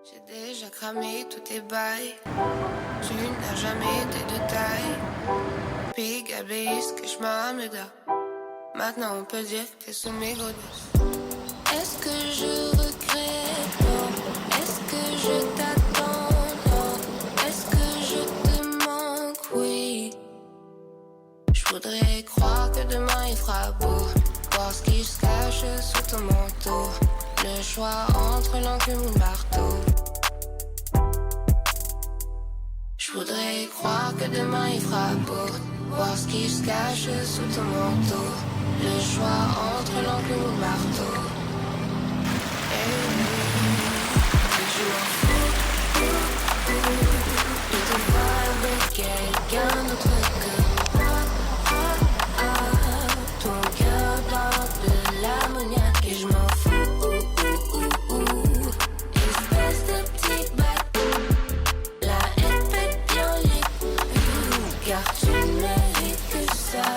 J'ai déjà cramé tous tes bails. Tu n'as jamais été de taille. Big abbaye, que je m'amène. Maintenant on peut dire que t'es sous mes godesses. Est-ce que je regrette? Non. Est-ce que je t'attends? Non. Est-ce que je te manque? Oui. Je voudrais croire que demain il fera beau. Voir ce qui se cache sous ton manteau. Le choix entre l'enclume ou le marteau. Je voudrais croire que demain il fera beau. Voir ce qui se cache sous ton manteau. Le choix entre l'enclume ou le marteau. Et je m'en fous de te voir avec quelqu'un d'autre que moi. Ton cœur porte de l'ammoniaque. Et je m'en fous. Espèce de petit bateau. La haine fait bien les car tu ne mérites que ça.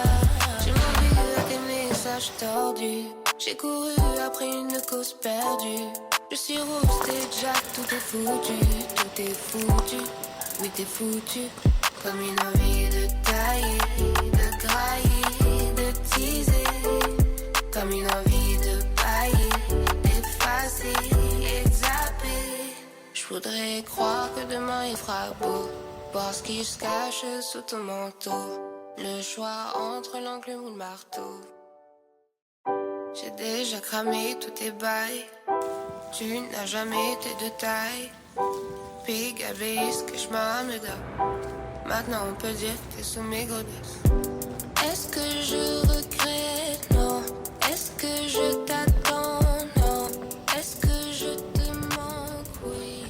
J'ai menti à tes messages tordus. J'ai couru après une cause perdue. Je suis rouge, t'es Jack, tout est foutu. Tout est foutu, oui t'es foutu. Comme une envie de tailler, de grailler, de teaser. Comme une envie de bailler, d'effacer et de zapper. Je voudrais croire que demain il fera beau. Voir ce qui se cache sous ton manteau. Le choix entre l'enclume ou le marteau. J'ai déjà cramé tous tes bails. Tu n'as jamais été de taille. Big abbaye, que je m'amène. Maintenant on peut dire que t'es sous mes godesses. Est-ce que je regrette? Non. Est-ce que je t'attends? Non. Est-ce que je te manque? Oui.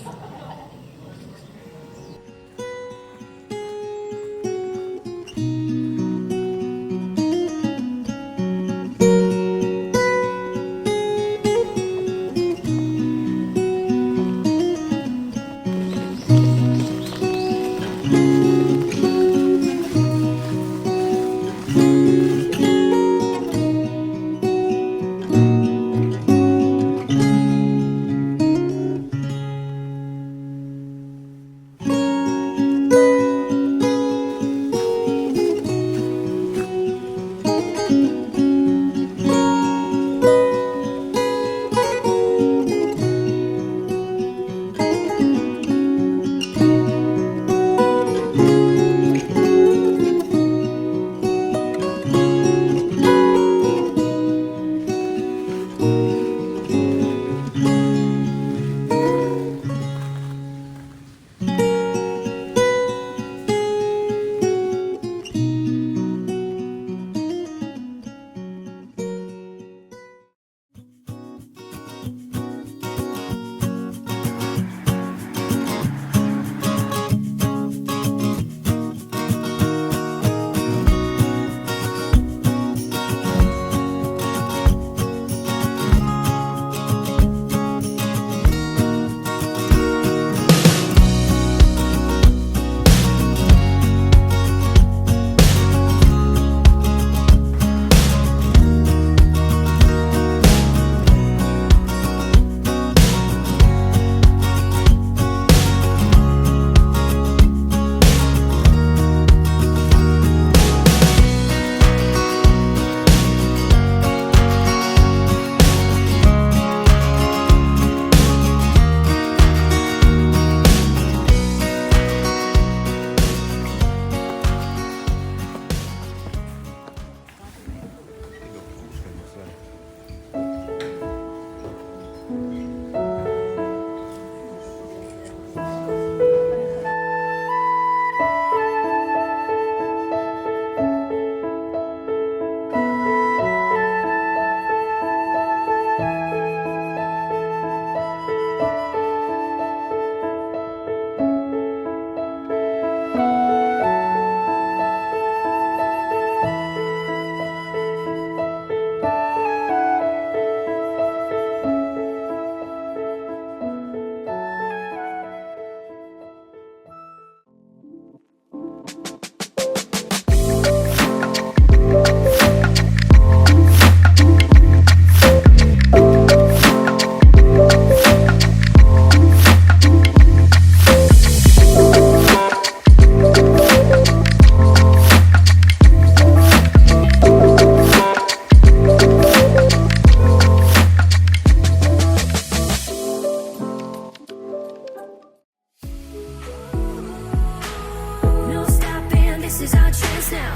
is our chance now.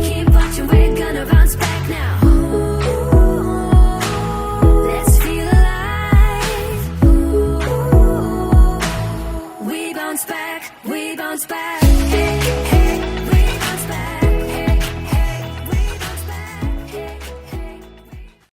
Keep watching, we're gonna bounce back now. Let's feel alive. We bounce back, we bounce back.